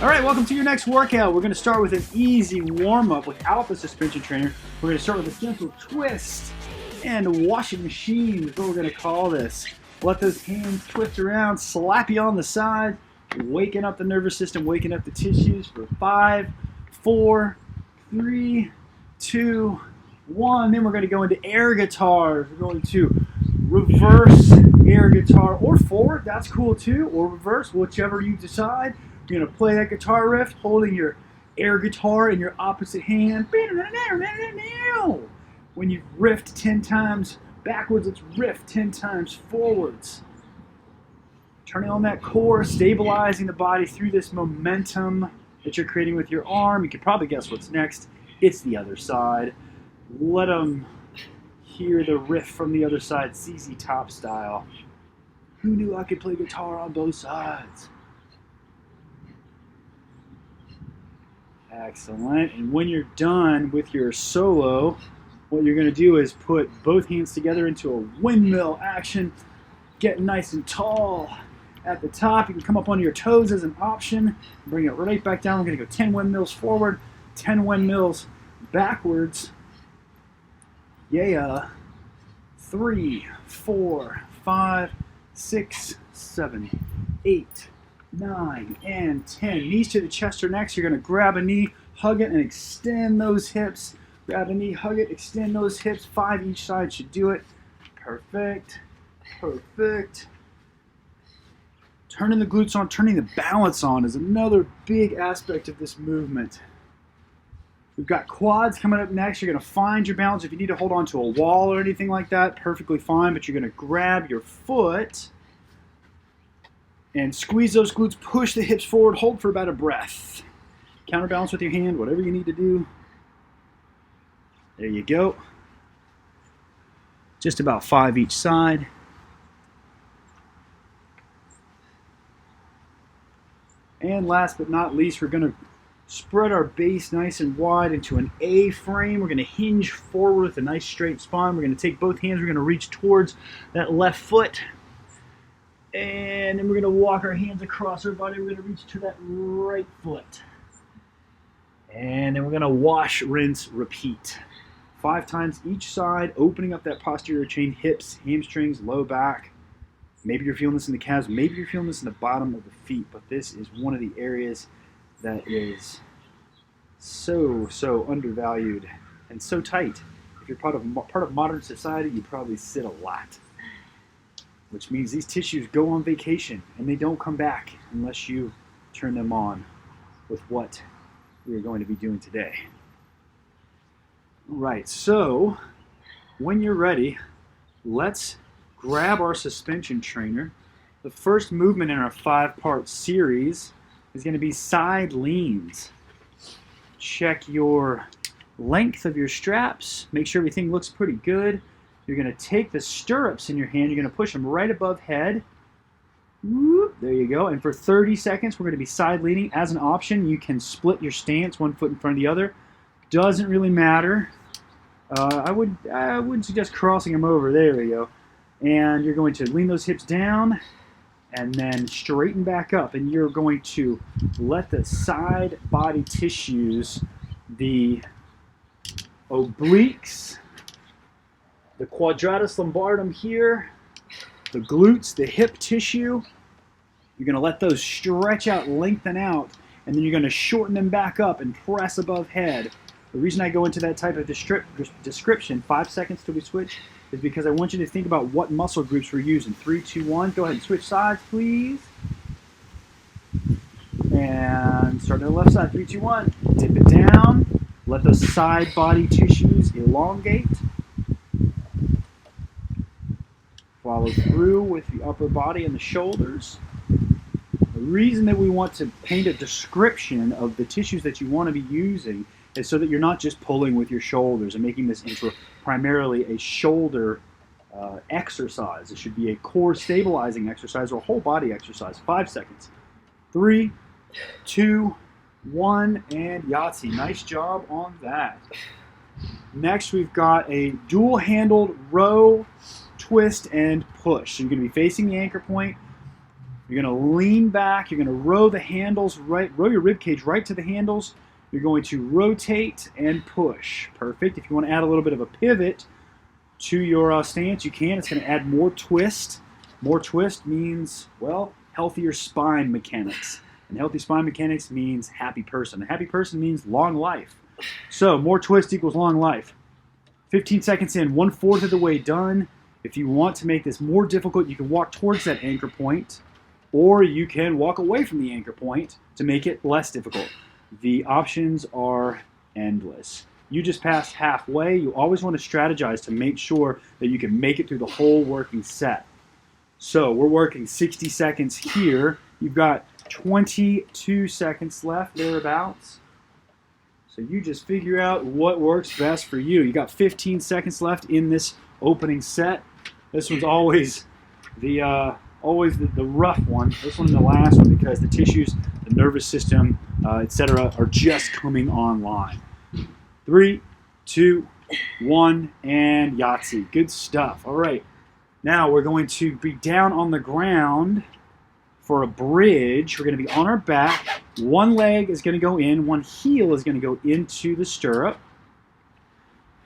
All right, welcome to your next workout. We're going to start with an easy warm-up without the suspension trainer. We're going to start with a gentle twist and washing machine is what we're going to call this. Let those hands twist around, slap you on the side, waking up the nervous system, waking up the tissues for 5, 4, 3, 2, 1. Then we're going to go into air guitars. We're going to reverse air guitar or forward, that's cool too, or reverse, whichever you decide. You're going to play that guitar riff holding your air guitar in your opposite hand. When you've riffed 10 times backwards, let's riff 10 times forwards. Turning on that core, stabilizing the body through this momentum that you're creating with your arm. You can probably guess what's next. It's the other side. Let them hear the riff from the other side, ZZ Top style. Who knew I could play guitar on both sides? Excellent. And when you're done with your solo, what you're going to do is put both hands together into a windmill action. Get nice and tall at the top. You can come up onto your toes as an option. Bring it right back down. We're going to go 10 windmills forward, 10 windmills backwards. Yeah. 3, 4, 5, 6, 7, 8, 9, and 10. Knees to the chest or next. You're going to grab a knee, hug it, and extend those hips. Grab a knee, hug it, extend those hips. 5 each side should do it. Perfect. Perfect. Turning the glutes on, turning the balance on is another big aspect of this movement. We've got quads coming up next. You're going to find your balance. If you need to hold on to a wall or anything like that, perfectly fine. But you're going to grab your foot and squeeze those glutes, push the hips forward, hold for about a breath. Counterbalance with your hand, whatever you need to do. There you go. Just about 5 each side. And last but not least, we're going to spread our base nice and wide into an A frame. We're going to hinge forward with a nice straight spine. We're going to take both hands. We're going to reach towards that left foot. And then we're going to walk our hands across our body. We're going to reach to that right foot. And then we're going to wash, rinse, repeat. 5 times each side, opening up that posterior chain, hips, hamstrings, low back. Maybe you're feeling this in the calves. Maybe you're feeling this in the bottom of the feet. But this is one of the areas that is so undervalued and so tight. If you're part of modern society, you probably sit a lot. Which means these tissues go on vacation and they don't come back unless you turn them on with what we're going to be doing today. All right, so when you're ready, let's grab our suspension trainer. The first movement in our 5-part series is going to be side leans. Check your length of your straps. Make sure everything looks pretty good. You're going to take the stirrups in your hand. You're going to push them right above head. Whoop, there you go. And for 30 seconds, we're going to be side leaning. As an option, you can split your stance, one foot in front of the other. Doesn't really matter. I would suggest crossing them over. There we go. And you're going to lean those hips down and then straighten back up. And you're going to let the side body tissues, the obliques, the quadratus lumbardum here, the glutes, the hip tissue, you're going to let those stretch out, lengthen out, and then you're going to shorten them back up and press above head. The reason I go into that type of description, 5 seconds till we switch, is because I want you to think about what muscle groups we're using. 3, 2, 1. Go ahead and switch sides, please. And start on the left side. 3, 2, 1. Dip it down. Let those side body tissues elongate. Follow through with the upper body and the shoulders. The reason that we want to paint a description of the tissues that you want to be using is so that you're not just pulling with your shoulders and making this into primarily a shoulder exercise. It should be a core stabilizing exercise or a whole body exercise. 5 seconds. 3, 2, 1, and Yahtzee. Nice job on that. Next, we've got a dual-handled row, twist, and push. So you're going to be facing the anchor point, You're going to lean back. You're going to row the handles row your rib cage right to the handles. You're going to rotate and push. Perfect. If you want to add a little bit of a pivot to your stance, you can. It's going to add more twist. More twist means, well, healthier spine mechanics. And healthy spine mechanics means happy person. A happy person means long life. So more twist equals long life. 15 seconds in, 1/4 of the way done. If you want to make this more difficult, you can walk towards that anchor point, or you can walk away from the anchor point to make it less difficult. The options are endless. You just passed halfway. You always want to strategize to make sure that you can make it through the whole working set. So we're working 60 seconds here. You've got 22 seconds left, thereabouts. So you just figure out what works best for you. You got 15 seconds left in this opening set. This one's always the rough one. This one and the last one, because the tissues, the nervous system, etc., are just coming online. 3, 2, 1, and Yahtzee. Good stuff. All right. Now we're going to be down on the ground for a bridge. We're going to be on our back. One leg is going to go in. One heel is going to go into the stirrup.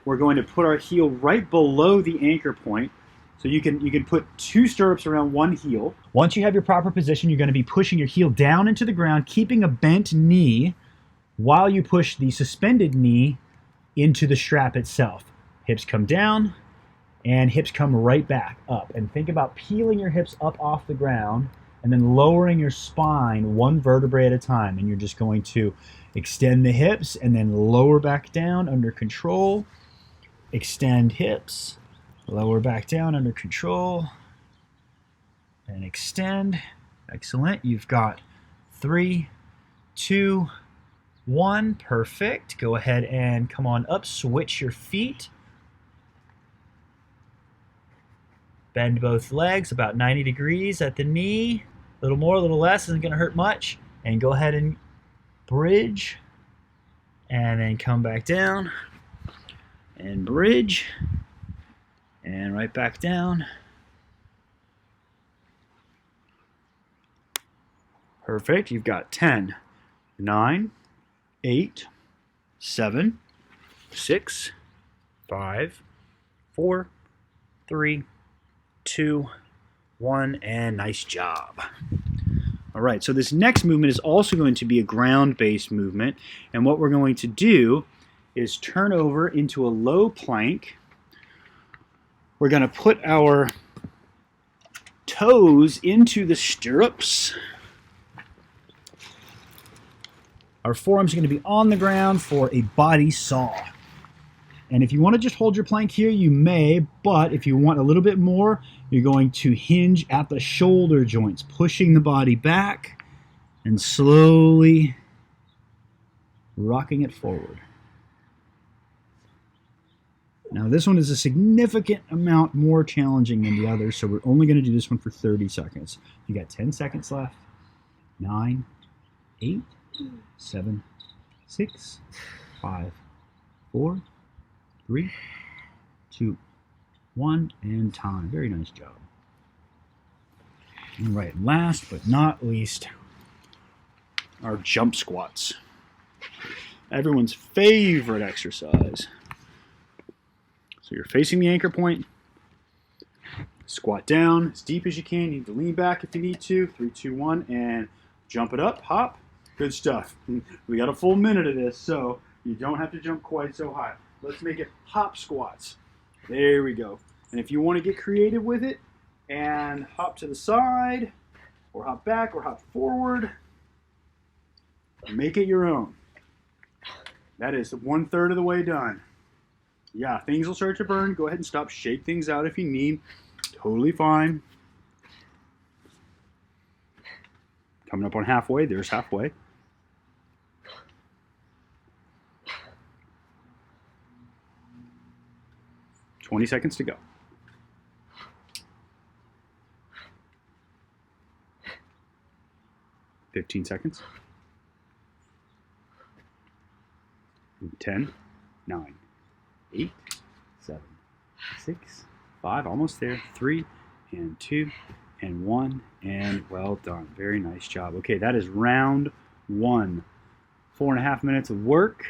We're going to put our heel right below the anchor point. So you can put 2 stirrups around one heel. Once you have your proper position, you're going to be pushing your heel down into the ground, keeping a bent knee while you push the suspended knee into the strap itself. Hips come down and hips come right back up. And think about peeling your hips up off the ground and then lowering your spine one vertebrae at a time. And you're just going to extend the hips and then lower back down under control. Extend hips, lower back down under control, and extend. Excellent. You've got 3, 2, 1. Perfect. Go ahead and come on up. Switch your feet. Bend both legs about 90 degrees at the knee. A little more, a little less, isn't going to hurt much. And go ahead and bridge. And then come back down. And bridge. And right back down. Perfect. You've got 10, 9, 8, 7, 6, 5, 4, 3, 2, 1, and nice job. All right, so this next movement is also going to be a ground-based movement, and what we're going to do is turn over into a low plank. We're going to put our toes into the stirrups. Our forearms are going to be on the ground for a body saw. And if you want to just hold your plank here, you may, but if you want a little bit more, you're going to hinge at the shoulder joints, pushing the body back and slowly rocking it forward. Now this one is a significant amount more challenging than the others, so we're only going to do this one for 30 seconds. You got 10 seconds left. 9, 8, 7, 6, 5, 4, 3, 2, 1, and time. Very nice job. All right, last but not least, our jump squats. Everyone's favorite exercise. So you're facing the anchor point. Squat down as deep as you can. You need to lean back if you need to. 3, 2, 1, and jump it up. Hop. Good stuff. We got a full minute of this, so you don't have to jump quite so high. Let's make it hop squats. There we go. And if you want to get creative with it and hop to the side or hop back or hop forward, make it your own. That is 1/3 of the way done. Yeah, things will start to burn. Go ahead and stop. Shake things out if you need. Totally fine. Coming up on halfway. There's halfway. $20 seconds to go. 15 seconds. 10, 9, 8, 7, 6, 5, almost there. 3, and 2, and 1, and well done. Very nice job. Okay, that is round 1. 4.5 minutes of work,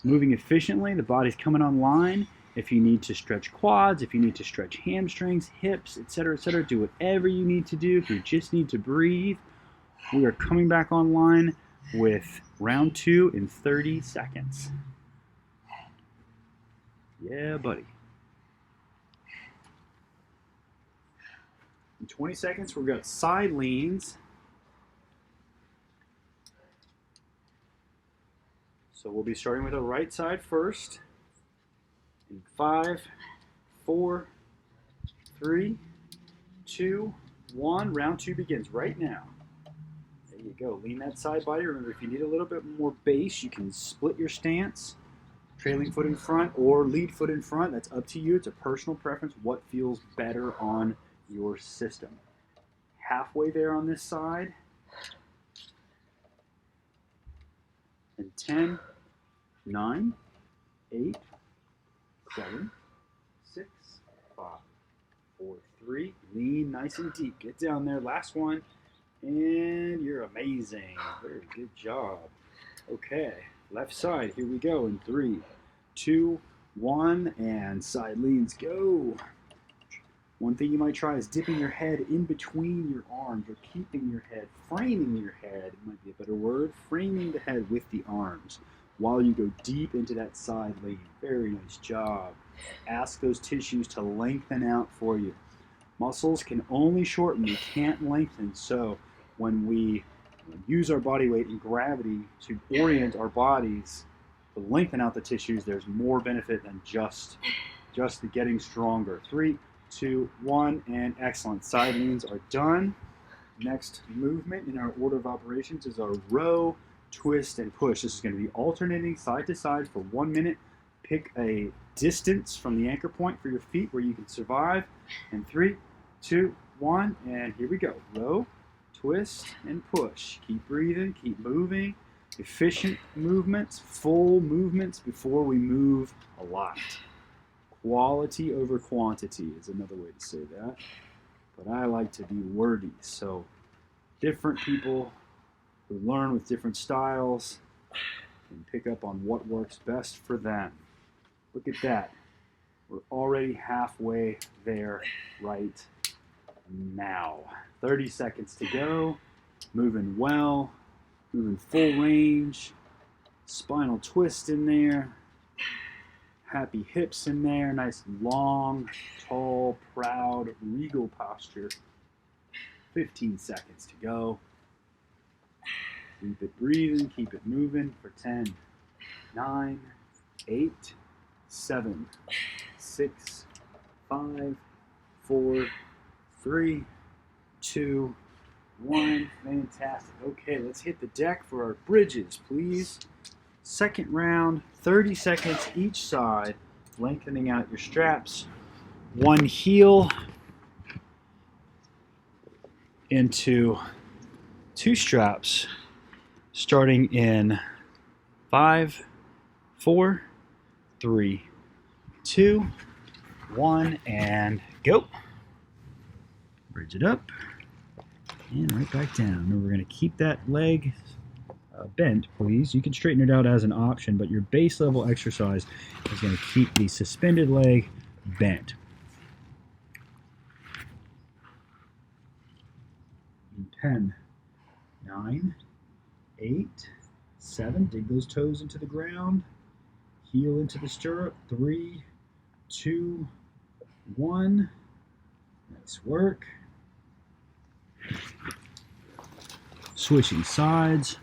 moving efficiently. The body's coming online. If you need to stretch quads, if you need to stretch hamstrings, hips, etc., do whatever you need to do. If you just need to breathe, we are coming back online with round 2 in 30 seconds. Yeah, buddy. In 20 seconds, we've got side leans. So we'll be starting with the right side first. In 5, 4, 3, 2, 1. Round 2 begins right now. There you go. Lean that side body. Remember, if you need a little bit more base, you can split your stance. Trailing foot in front or lead foot in front. That's up to you. It's a personal preference. What feels better on your system. Halfway there on this side. And 10, 9, 8, 7, 6, 5, 4, 3. Lean nice and deep. Get down there. Last one. And you're amazing. Very good job. Okay. Left side. Here we go. In 3, 2, 1. And side leans. Go. One thing you might try is dipping your head in between your arms or keeping your head, framing your head, might be a better word, framing the head with the arms while you go deep into that side lean. Very nice job. Ask those tissues to lengthen out for you. Muscles can only shorten, they can't lengthen. So when we use our body weight and gravity to orient our bodies to lengthen out the tissues, there's more benefit than just the getting stronger. 3, 2, 1, and excellent. Side leans are done. Next movement in our order of operations is our row, twist, and push. This is going to be alternating side to side for 1 minute. Pick a distance from the anchor point for your feet where you can survive. And 3, 2, 1, and here we go. Row, twist, and push. Keep breathing, keep moving. Efficient movements, full movements before we move a lot. Quality over quantity is another way to say that, but I like to be wordy. So different people who learn with different styles can pick up on what works best for them. Look at that. We're already halfway there right now. 30 seconds to go. Moving well, moving full range. Spinal twist in there. Happy hips in there, nice long, tall, proud, regal posture. 15 seconds to go. Keep it breathing, keep it moving for 10, 9, 8, 7, 6, 5, 4, 3, 2, 1. Fantastic. Okay, let's hit the deck for our bridges, please. Second round, 30 seconds each side, lengthening out your straps. One heel into 2 straps, starting in 5, 4, 3, 2, 1, and go. Bridge it up and right back down. And we're going to keep that leg bent, please. You can straighten it out as an option, but your base level exercise is going to keep the suspended leg bent. In 10, 9, 8, 7, dig those toes into the ground, heel into the stirrup, 3, 2, 1. Nice work. Switching sides.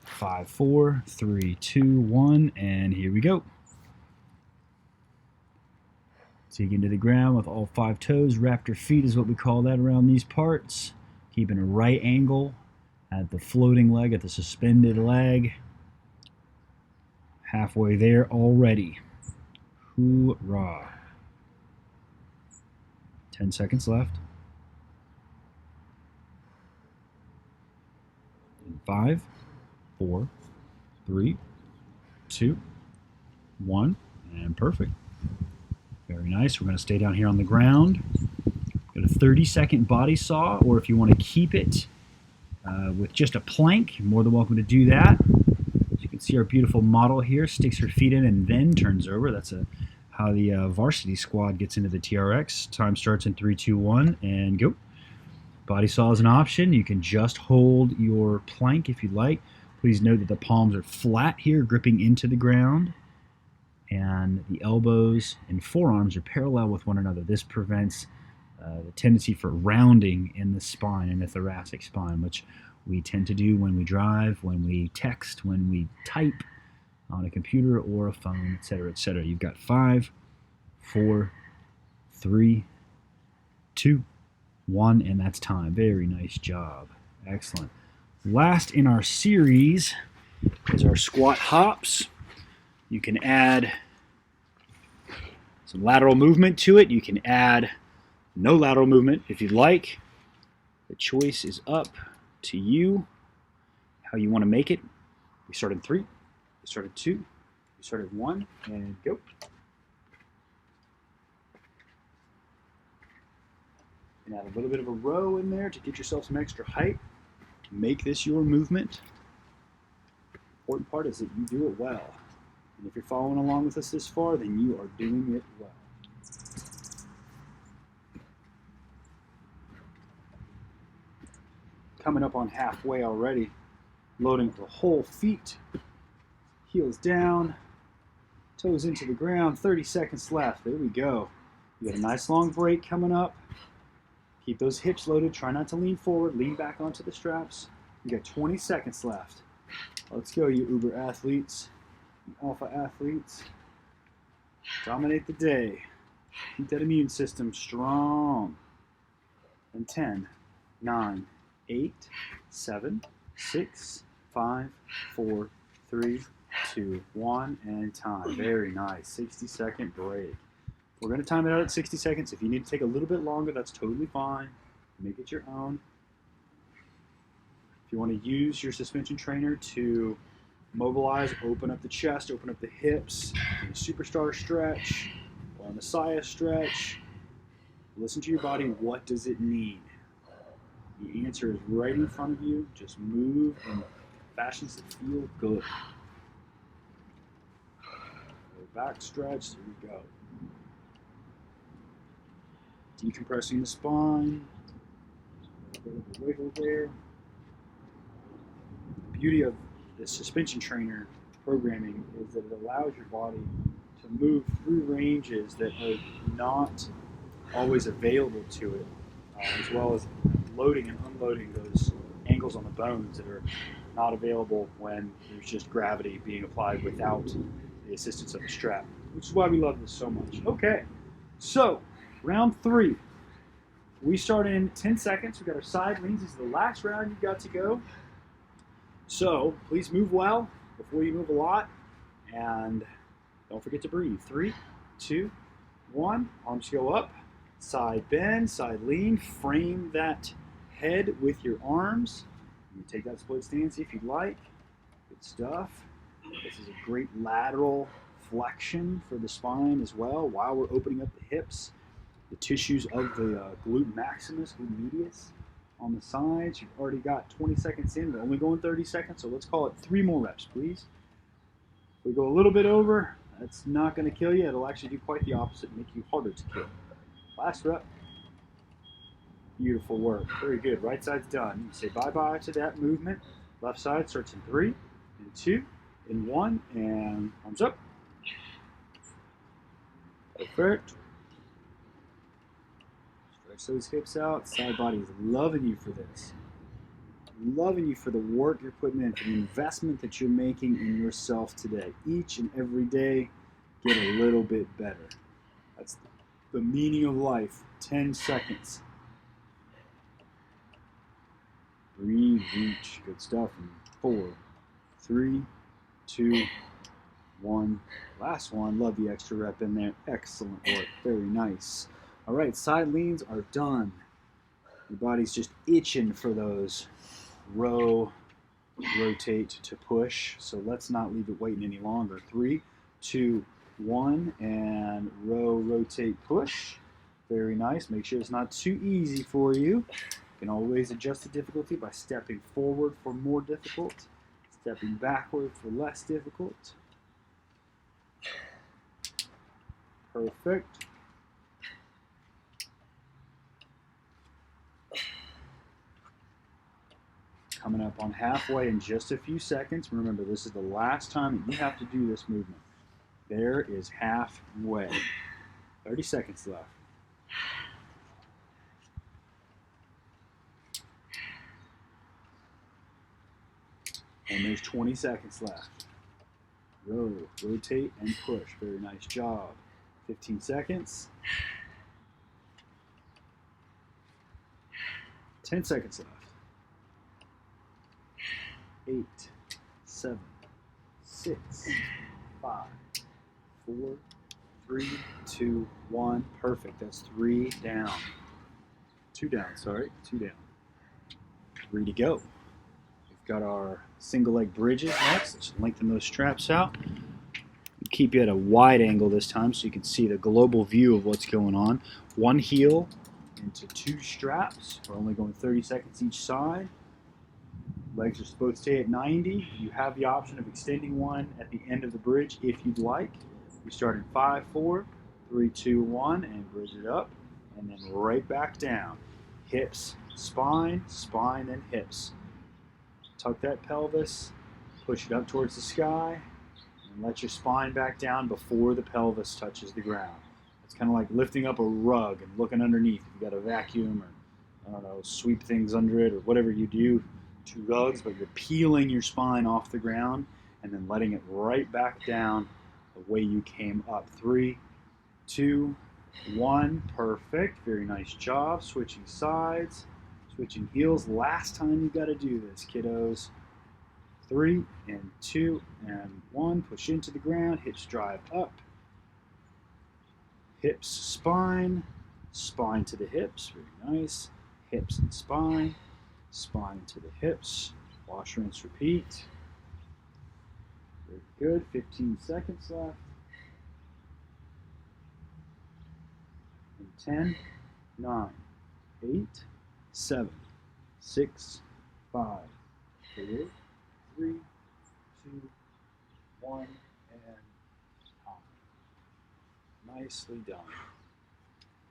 5, 4, 3, 2, 1, and here we go. Dig into the ground with all 5 toes. Raptor feet is what we call that around these parts. Keeping a right angle at the floating leg, at the suspended leg. Halfway there already. Hoorah. 10 seconds left. In 5, 4, 3, 2, 1, and perfect. Very nice. We're going to stay down here on the ground. Got a 30-second body saw, or if you want to keep it with just a plank, you're more than welcome to do that. As you can see, our beautiful model here sticks her feet in and then turns over. That's how the varsity squad gets into the TRX. Time starts in 3, 2, 1, and go. Body saw is an option. You can just hold your plank if you'd like. Please note that the palms are flat here, gripping into the ground, and the elbows and forearms are parallel with one another. This prevents the tendency for rounding in the spine, in the thoracic spine, which we tend to do when we drive, when we text, when we type on a computer or a phone, etc., etc. You've got 5, 4, 3, 2, 1, and that's time. Very nice job. Excellent. Last in our series is our squat hops. You can add some lateral movement to it. You can add no lateral movement if you'd like. The choice is up to you, how you want to make it. We start in 3, we start at 2, we start at 1, and go. And add a little bit of a row in there to get yourself some extra height. Make this your movement. The important part is that you do it well. And if you're following along with us this far, then you are doing it well. Coming up on halfway already. Loading the whole feet. Heels down. Toes into the ground. 30 seconds left. There we go. You got a nice long break coming up. Keep those hips loaded. Try not to lean forward. Lean back onto the straps. You got 20 seconds left. Let's go, you Uber athletes, you alpha athletes. Dominate the day. Keep that immune system strong. And 10, 9, 8, 7, 6, 5, 4, 3, 2, 1, and time. Very nice. 60-second break. We're going to time it out at 60 seconds. If you need to take a little bit longer, that's totally fine. Make it your own. If you want to use your suspension trainer to mobilize, open up the chest, open up the hips, in a superstar stretch, or a messiah stretch, listen to your body. What does it need? The answer is right in front of you. Just move in fashions that feel good. Back stretch. There we go. Decompressing the spine. A bit of a wiggle there. The beauty of the suspension trainer programming is that it allows your body to move through ranges that are not always available to it, as well as loading and unloading those angles on the bones that are not available when there's just gravity being applied without the assistance of the strap, which is why we love this so much. Okay, so round 3. We start in 10 seconds. We've got our side leans. This is the last round you've got to go. So please move well before you move a lot. And don't forget to breathe. 3, 2, 1. Arms go up. Side bend, side lean. Frame that head with your arms. You can take that split stance if you'd like. Good stuff. This is a great lateral flexion for the spine as well while we're opening up the hips. The tissues of the glute maximus, glute medius on the sides. You've already got 20 seconds in. We're only going 30 seconds, so let's call it 3 more reps, please. If we go a little bit over, that's not going to kill you. It'll actually do quite the opposite, make you harder to kill. Last rep. Beautiful work. Very good. Right side's done. You say bye-bye to that movement. Left side starts in 3, and 2, and 1, and arms up. Perfect. Stretch those hips out. Side body is loving you for this. Loving you for the work you're putting in, for the investment that you're making in yourself today. Each and every day, get a little bit better. That's the meaning of life. 10 seconds. Breathe, reach. Good stuff. And 4, 3, 2, 1. Last one. Love the extra rep in there. Excellent work. Very nice. All right, side leans are done. Your body's just itching for those row, rotate to push. So let's not leave it waiting any longer. 3, 2, 1, and row, rotate, push. Very nice. Make sure it's not too easy for you. You can always adjust the difficulty by stepping forward for more difficult, stepping backward for less difficult. Perfect. Coming up on halfway in just a few seconds. Remember, this is the last time that you have to do this movement. There is halfway. 30 seconds left. And there's 20 seconds left. Row, rotate, and push. Very nice job. 15 seconds. 10 seconds left. 8, 7, 6, 5, 4, 3, 2, 1. Perfect. That's 3 down. 2 down, sorry. 2 down. 3 to go. We've got our single leg bridges next. Let's lengthen those straps out. Keep you at a wide angle this time so you can see the global view of what's going on. One heel into 2 straps. We're only going 30 seconds each side. Legs are supposed to stay at 90. You have the option of extending one at the end of the bridge if you'd like. We start in 5, 4, 3, 2, 1, and bridge it up, and then right back down. Hips, spine, spine, then hips. Tuck that pelvis, push it up towards the sky, and let your spine back down before the pelvis touches the ground. It's kind of like lifting up a rug and looking underneath. If you've got a vacuum or, I don't know, sweep things under it or whatever you do to rugs, but you're peeling your spine off the ground and then letting it right back down the way you came up. 3, 2, 1. Perfect. Very nice job. Switching sides, switching heels. Last time you got to do this, kiddos. 3 and 2 and 1. Push into the ground. Hips drive up. Hips, spine. Spine to the hips. Very nice. Hips and spine. Spine to the hips. Wash, rinse, repeat. Very good. 15 seconds left. And 10, 9, 8, 7, 6, 5, 4, 3, 2, 1, and time. Nicely done.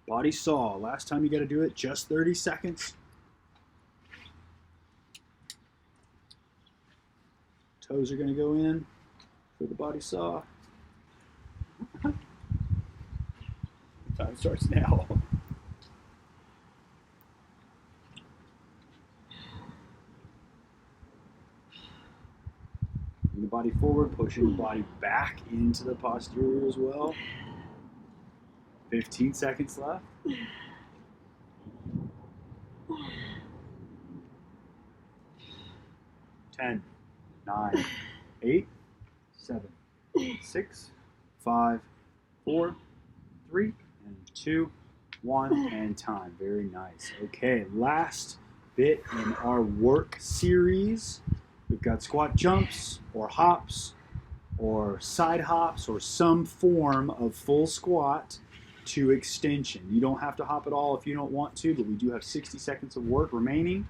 Body saw. Last time you got to do it, just 30 seconds. Toes are going to go in for the body saw. Time starts now. Bring the body forward, pushing the body back into the posterior as well. 15 seconds left. 10, 9, 8, 7, 6, 5, 4, 3, and 2, 1, and time. Very nice. Okay, last bit in our work series. We've got squat jumps or hops or side hops or some form of full squat to extension. You don't have to hop at all if you don't want to, but we do have 60 seconds of work remaining.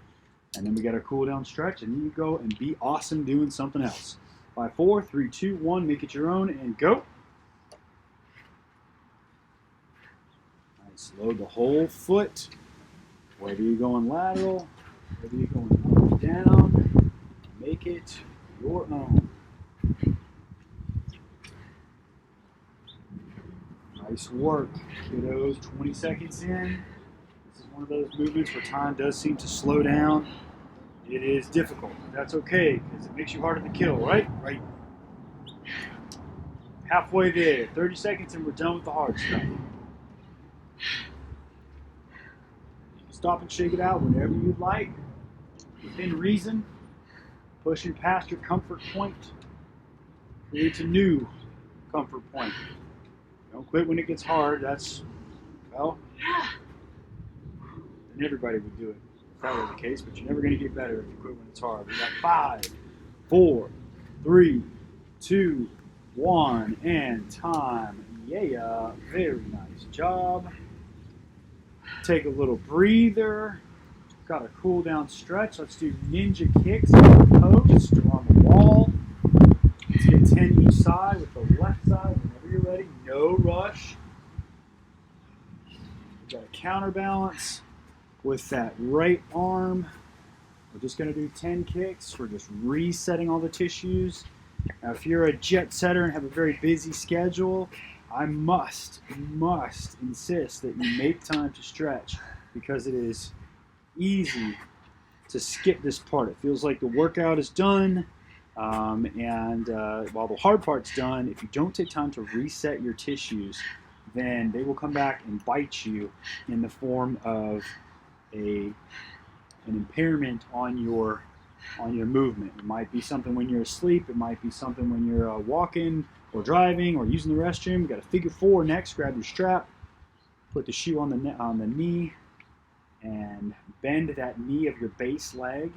And then we got our cool down stretch, and then you go and be awesome doing something else. 5, 4, 3, 2, 1, make it your own, and go. Nice, load the whole foot. Whether you're going lateral, whether you're going up and down, make it your own. Nice work, kiddos. 20 seconds in. This is one of those movements where time does seem to slow down. It is difficult, but that's okay because it makes you harder to kill, right? Right. Halfway there. 30 seconds and we're done with the hard stuff. You can stop and shake it out whenever you'd like, within reason. Pushing past your comfort point creates a new comfort point. Don't quit when it gets hard. That's, well, then everybody would do it if that were the case, but you're never going to get better if you quit when it's hard. We got 5, 4, 3, 2, 1 and time. Yeah, very nice job. Take a little breather. Got a cool down stretch. Let's do ninja kicks on the post or on the wall. Let's get 10 each side with the left side whenever you're ready. No rush. We've got a counterbalance with that right arm. We're just going to do 10 kicks. We're just resetting all the tissues. Now, if you're a jet setter and have a very busy schedule, I must insist that you make time to stretch, because it is easy to skip this part. It feels like the workout is done, and while the hard part's done, if you don't take time to reset your tissues, then they will come back and bite you in the form of an impairment on your movement. It might be something when you're asleep. It might be something when you're walking or driving or using the restroom. You've got a figure 4 next. Grab your strap, put the shoe on the knee, and bend that knee of your base leg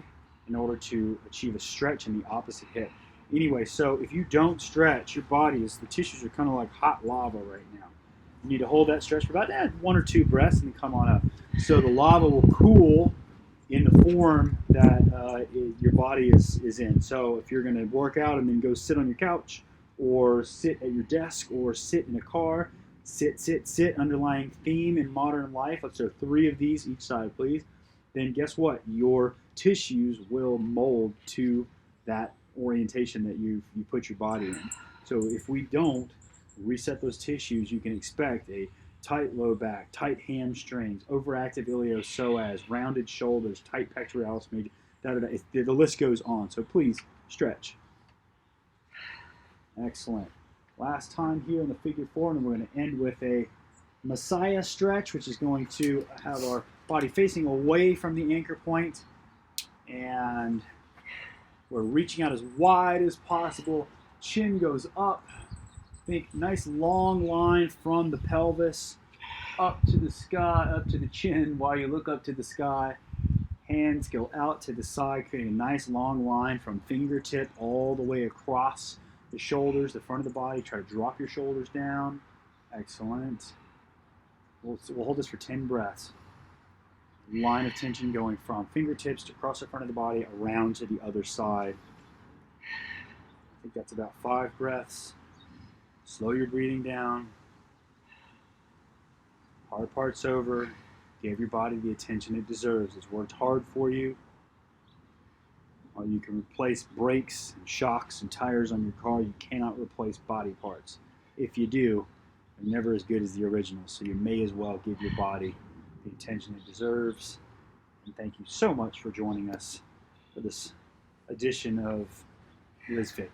in order to achieve a stretch in the opposite hip. Anyway, so if you don't stretch, your body the tissues are kind of like hot lava right now. You need to hold that stretch for about 1 or 2 breaths and then come on up. So the lava will cool in the form that your body is in. So if you're going to work out and then go sit on your couch or sit at your desk or sit in a car, sit, underlying theme in modern life. Let's do 3 of these each side, please. Then guess what? Your tissues will mold to that orientation that you put your body in. So if we don't reset those tissues, you can expect a tight low back, tight hamstrings, overactive iliopsoas, rounded shoulders, tight pectoralis major. The list goes on. So please stretch. Excellent. Last time here in the figure 4, and we're going to end with a Messiah stretch, which is going to have our body facing away from the anchor point, and we're reaching out as wide as possible. Chin goes up. Think nice long line from the pelvis up to the sky, up to the chin while you look up to the sky. Hands go out to the side, creating a nice long line from fingertip all the way across the shoulders, the front of the body. Try to drop your shoulders down. Excellent. We'll hold this for 10 breaths. Line of tension going from fingertips to across the front of the body, around to the other side. I think that's about 5 breaths. Slow your breathing down. Hard part's over. Give your body the attention it deserves. It's worked hard for you. Or you can replace brakes and shocks and tires on your car. You cannot replace body parts. If you do, they're never as good as the original. So you may as well give your body the attention it deserves. And thank you so much for joining us for this edition of Liz Fit.